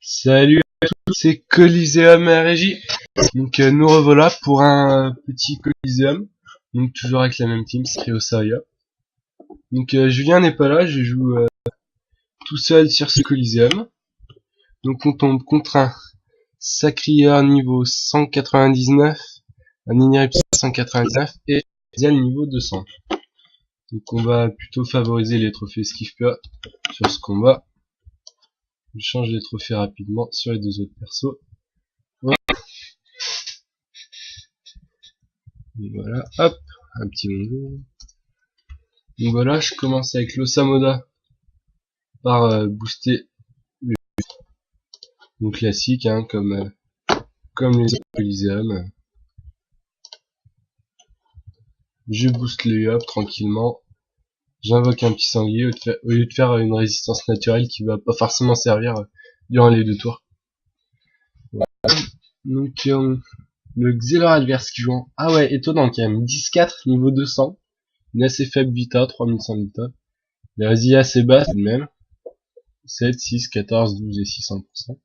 Salut à tous, c'est Coliseum RJ. Donc nous revoilà pour un petit Coliseum. Donc toujours avec la même team, c'est Osaya. Donc Julien n'est pas là, je joue tout seul sur ce Coliseum. Donc on tombe contre un Sacrier niveau 199, un Ineripsa 199 et Ziel niveau 200. Donc on va plutôt favoriser les trophées Skifper sur ce combat. Je change les trophées rapidement sur les deux autres persos. Voilà, hop, un petit bonjour. Donc voilà, je commence avec l'Osamoda par booster le donc classique, hein, comme les Coliseum. Je booste le Yop tranquillement. J'invoque un petit sanglier au lieu de faire une résistance naturelle qui va pas forcément servir durant les deux tours. Voilà. Donc le Xelor adverse qui joue ah ouais, étonnant quand même, 10-4 niveau 200, une assez faible vita, 3100 vita, les résilias assez basses tout de même, 7, 6, 14, 12 et 600%.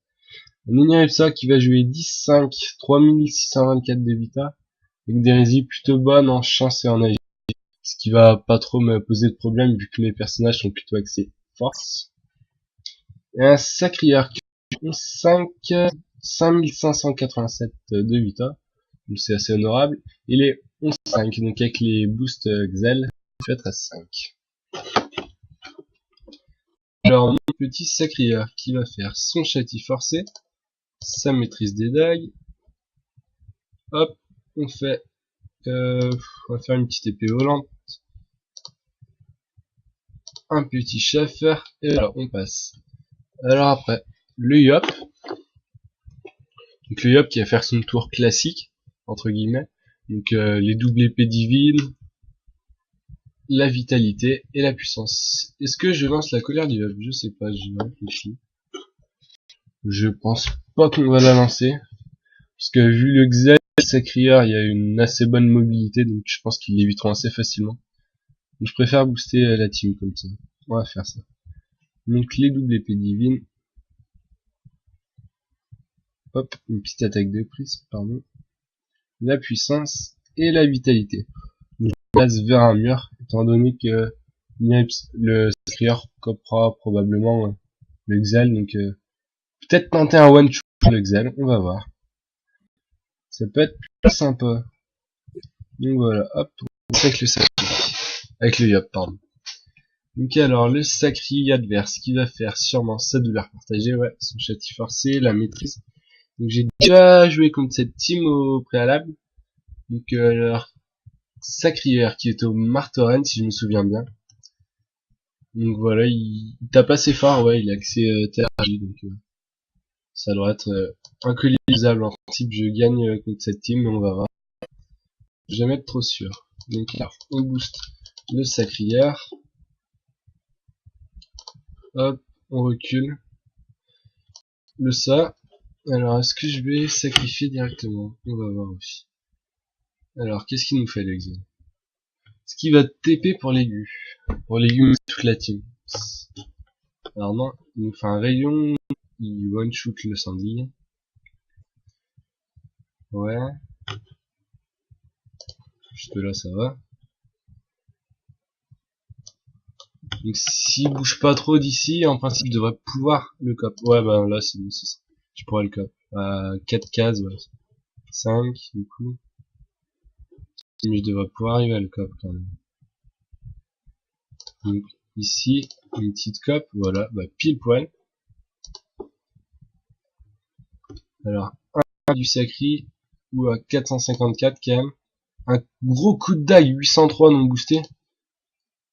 Un Ineripsa qui va jouer 10-5, 3624 de vita, avec des résilias plutôt bonnes en chance et en agilité, ce qui va pas trop me poser de problème vu que mes personnages sont plutôt axés force. Et un Sacrier qui a 5587 de vita, donc c'est assez honorable. Il est 11-5, donc avec les boosts Xel, je vais être à 5. Alors mon petit Sacrier qui va faire son châti forcé, sa maîtrise des dagues. Hop, on fait, on va faire une petite épée volante, un petit Schaffer, et voilà, on passe. Alors après, le Yop. Donc le Yop qui va faire son tour classique, entre guillemets. Donc les doubles épées divines, la vitalité et la puissance. Est-ce que je lance la colère du Yop? Je sais pas, je réfléchis. Je pense pas qu'on va la lancer. Parce que vu le Xel Sacrier, il y a une assez bonne mobilité, donc je pense qu'ils l'éviteront assez facilement. Donc je préfère booster la team comme ça. On va faire ça. Donc les doubles épées divines. Hop, une petite attaque de prise, pardon. La puissance et la vitalité. Donc je passe vers un mur, étant donné que le Sacrier copera probablement le Xel, donc peut-être tenter un one-shot pour le Xel, on va voir. Ça peut être plus sympa. Donc voilà, hop, on fait avec le Sacrier. Avec le Yop, pardon. Donc alors, le Sacrier adverse qui va faire sûrement sa douleur partagée, ouais, son châti forcé, la maîtrise. Donc j'ai déjà joué contre cette team au préalable. Donc alors, Sacrier qui est au Martoren si je me souviens bien. Donc voilà, il tape assez fort, ouais, il a accès TRJ, donc ça doit être incolisable. En principe, je gagne contre cette team, mais on va voir. Je vais jamais être trop sûr. Donc alors, on booste le Sacrier. Hop, on recule. Le ça. Alors, est-ce que je vais sacrifier directement? On va voir aussi. Alors, qu'est-ce qu'il nous fait, l'exil? Est-ce qu'il va TP pour l'aigu? Pour l'aigu, toute la team. Alors non, il nous fait un rayon, il one-shoot le sanglier. Ouais. Juste là, ça va. Donc s'il bouge pas trop d'ici, en principe, il devrait pouvoir le cop. Ouais, bah là, c'est bon, c'est ça. Je pourrais le cop. 4 cases, ouais. 5, du coup. Mais je devrais pouvoir arriver à le cop quand même. Donc ici, une petite cop, voilà, bah pile poil. Alors, un du sacri, ou à 454 quand même. Un gros coup de dague, 803 non boosté.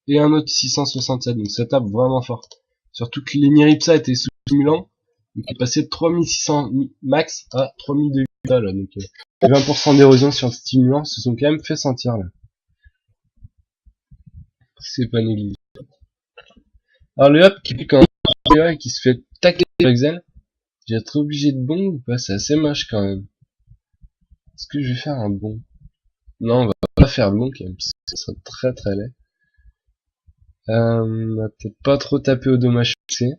Et un autre 667, donc ça tape vraiment fort. Surtout que l'Ineripsa était sous stimulant, donc il est passé de 3600 max à 3000 de là, donc 20% d'érosion sur le stimulant se sont quand même fait sentir là. C'est pas négligeable. Alors le hop qui pique en et qui se fait tacler sur Excel, j'ai être obligé de bon ou pas? C'est assez moche quand même. Est-ce que je vais faire un bon? Non, on va pas faire le bon quand même, parce que ça serait très très laid. On va peut-être pas trop taper au dommage fixé.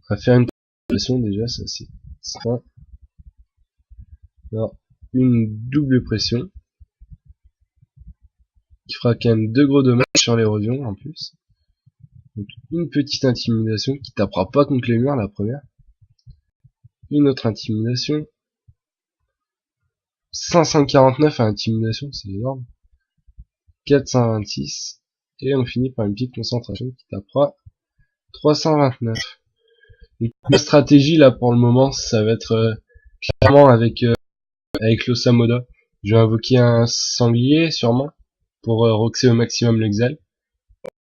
On va faire une pression déjà, ça c'est ça. Alors, une double pression qui fera quand même 2 gros dommages sur l'érosion en plus. Donc, une petite intimidation qui tapera pas contre les murs la première. Une autre intimidation. 549 à intimidation, c'est énorme. 426. Et on finit par une petite concentration qui tapera 329. Donc, la stratégie là pour le moment, ça va être clairement avec l'Osamoda. Je vais invoquer un sanglier sûrement pour roxer au maximum l'exal.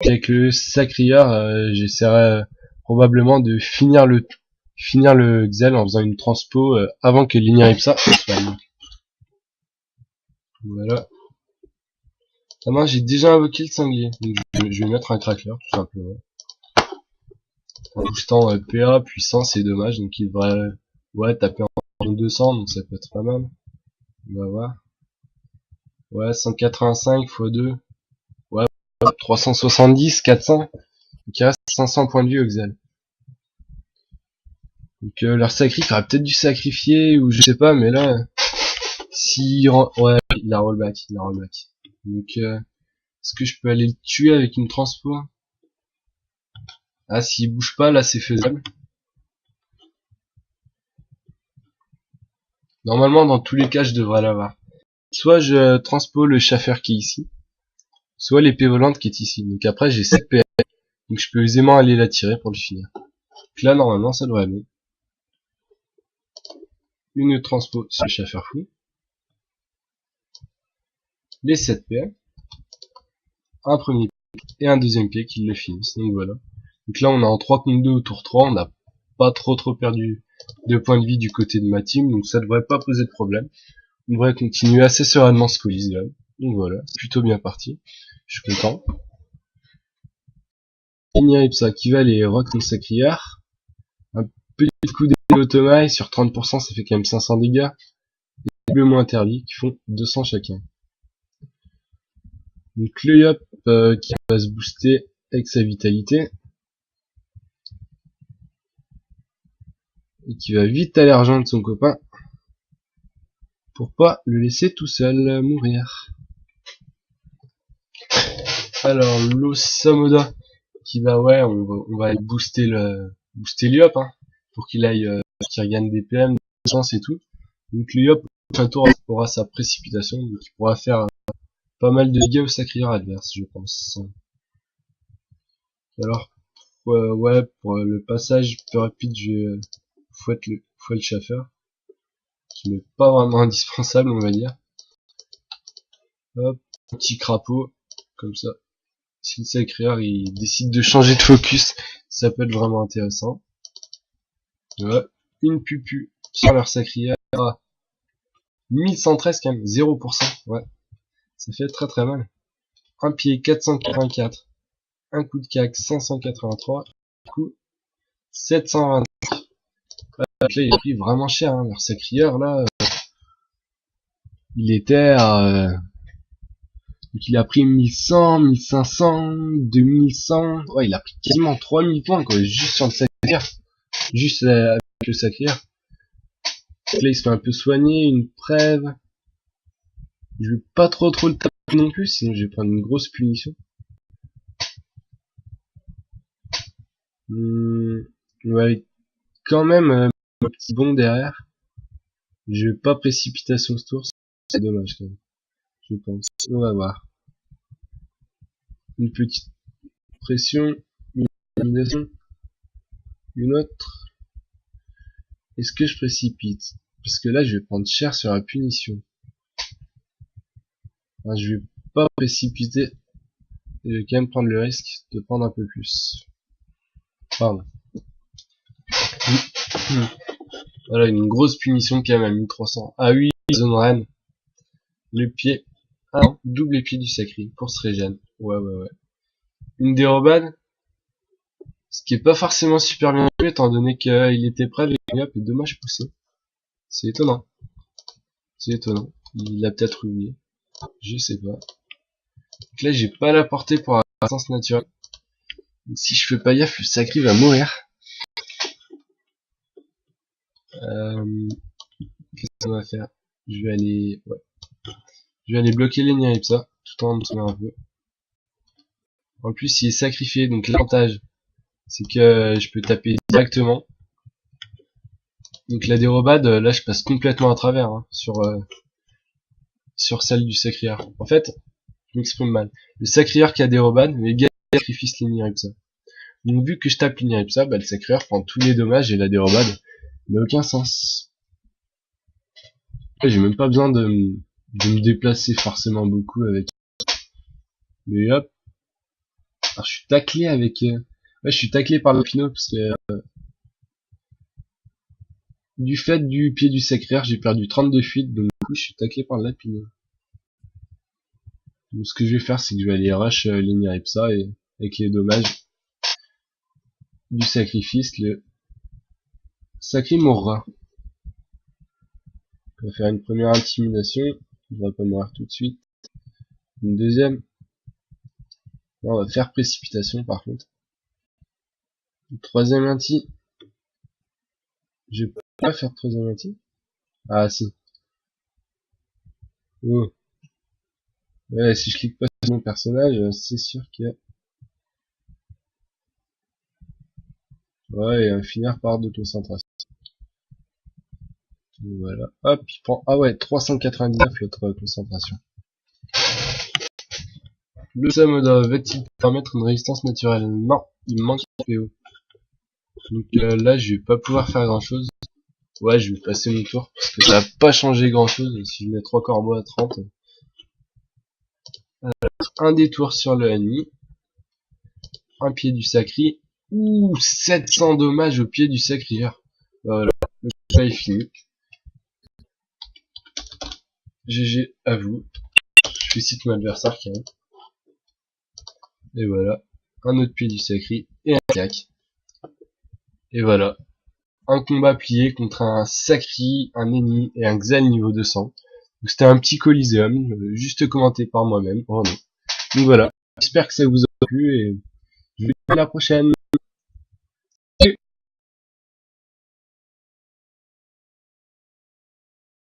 Avec le sacrieur, j'essaierai probablement de finir le Xel en faisant une transpo avant que l'Ignaripsa soit. Voilà. Ah moi j'ai déjà invoqué le sanglier, donc je vais mettre un crackler tout simplement. En boostant PA, puissance et dommage, donc il devrait taper en 200, donc ça peut être pas mal. On va voir. Ouais, 185 x 2. Ouais, 370, 400. Donc il reste 500 points de vie au Xel. Donc leur sacri, il aurait peut-être dû sacrifier, ou je sais pas, mais là, ouais, il a rollback. Donc est-ce que je peux aller le tuer avec une transpo? Ah, s'il bouge pas, là c'est faisable. Normalement, dans tous les cas, je devrais l'avoir. Soit je transpo le Schaffer qui est ici, soit l'épée volante qui est ici. Donc après, j'ai 7 PL, donc je peux aisément aller la tirer pour le finir. Donc là, normalement, ça devrait aller. Une transpo sur le Schaffer fou. Les 7 PL. Un premier pied et un deuxième pied qui le finissent. Donc voilà. Donc là, on est en 3 contre 2 au tour 3. On n'a pas trop perdu de points de vie du côté de ma team. Donc ça devrait pas poser de problème. On devrait continuer assez sereinement ce Coliseum. Donc voilà, c'est plutôt bien parti. Je suis content. Ignaripsa qui va aller rock contre sacrière. Un petit coup d'épée automaille sur 30%, ça fait quand même 500 dégâts. Et le moins interdit qui font 200 chacun. Donc le Yop qui va se booster avec sa vitalité. Et qui va vite aller rejoindre son copain. Pour pas le laisser tout seul mourir. Alors l'Osamoda qui va on va booster l'Iop hein, pour qu'il aille qu'il regagne des PM, de chance et tout. Donc l'Iop un tour aura sa précipitation, donc il pourra faire pas mal de dégâts au sacrieur adverse, je pense. Alors ouais, pour le passage plus rapide, je fouette le Schaffer, qui n'est pas vraiment indispensable on va dire. Hop, petit crapaud, comme ça. Si le sacrieur il décide de changer de focus, ça peut être vraiment intéressant. Ouais, une pupu sur leur sacrière. Ah, 1113 quand même, 0%. Ouais, ça fait très mal. Un pied 484, un coup de cac 583, coup 720. Ouais, là il est pris vraiment cher, hein. Leur sacrieur là, il était à... Donc il a pris 1100, 1500, 2100, ouais il a pris quasiment 3000 points quoi, juste sur le sacrière. Juste avec le sacrière. Donc là il se fait un peu soigner, une prève. Je vais pas trop le taper non plus, sinon je vais prendre une grosse punition. On va aller quand même un petit bond derrière. Je vais pas précipitation ce tour, c'est dommage quand même. Je pense. On va voir. Une petite pression, une élimination, une autre. Est-ce que je précipite? Parce que là je vais prendre cher sur la punition. Enfin, je vais pas précipiter. Et je vais quand même prendre le risque de prendre un peu plus. Pardon. Voilà, une grosse punition quand même à 1300. Ah oui, zone reine. Le pied. Ah non, double pied du sacré pour se régène. Ouais. Une dérobade. Ce qui est pas forcément super bien joué étant donné qu'il était prêt avec Yop et dommage poussé. C'est étonnant. Il l'a peut-être oublié. Je sais pas. Donc là j'ai pas la portée pour la sens naturelle. Donc si je fais pas gaffe, le sacré va mourir. Qu'est-ce qu'on va faire? Je vais aller, ouais. Je vais aller bloquer les Niripsa, tout en me souvenant un peu. En plus, il est sacrifié, donc l'avantage, c'est que je peux taper directement. Donc la dérobade, là, je passe complètement à travers, hein, sur celle du sacrieur. En fait, je m'exprime mal. Le sacrieur qui a dérobade, mais le gars qui sacrifice les Niripsa. Donc vu que je tape les Niripsa, bah, le sacrieur prend tous les dommages et la dérobade n'a aucun sens. J'ai même pas besoin de me déplacer forcément beaucoup avec. Mais hop. Alors je suis taclé avec. Ouais, je suis taclé par le Pinot parce que du fait du pied du sacrieur, j'ai perdu 32 fuites, donc du coup je suis taclé par le Lapino. Donc ce que je vais faire, c'est que je vais aller rush les Niripsa et avec les dommages du sacrifice, le sacré mourra. On va faire une première intimidation, il va pas mourir tout de suite. Une deuxième. Là, on va faire précipitation par contre. Une troisième inti. Je vais pas faire troisième inti. Ah si. Oh. Ouais, si je clique pas sur mon personnage, c'est sûr que... Ouais, il va finir par de concentration. Voilà. Hop, il prend... Ah ouais, 399 l'autre concentration. Le Samoda va-t-il permettre une résistance naturelle? Non, il me manque un PO. Donc là, je vais pas pouvoir faire grand chose. Ouais, je vais passer mon tour, parce que ça va pas changer grand chose. Si je mets 3 corbeaux à 30. Un détour sur le ennemi. Un pied du sacri. Ouh, 700 dommages au pied du sacrieur. Voilà, le combat est fini. GG à vous. Je félicite mon adversaire qui arrive. Et voilà. Un autre pied du sacri et un cac. Et voilà. Un combat plié contre un sacri, un ennemi et un Xel niveau 200. C'était un petit Coliseum, juste commenté par moi-même. Oh non. Donc voilà. J'espère que ça vous a plu et je vous dis à la prochaine.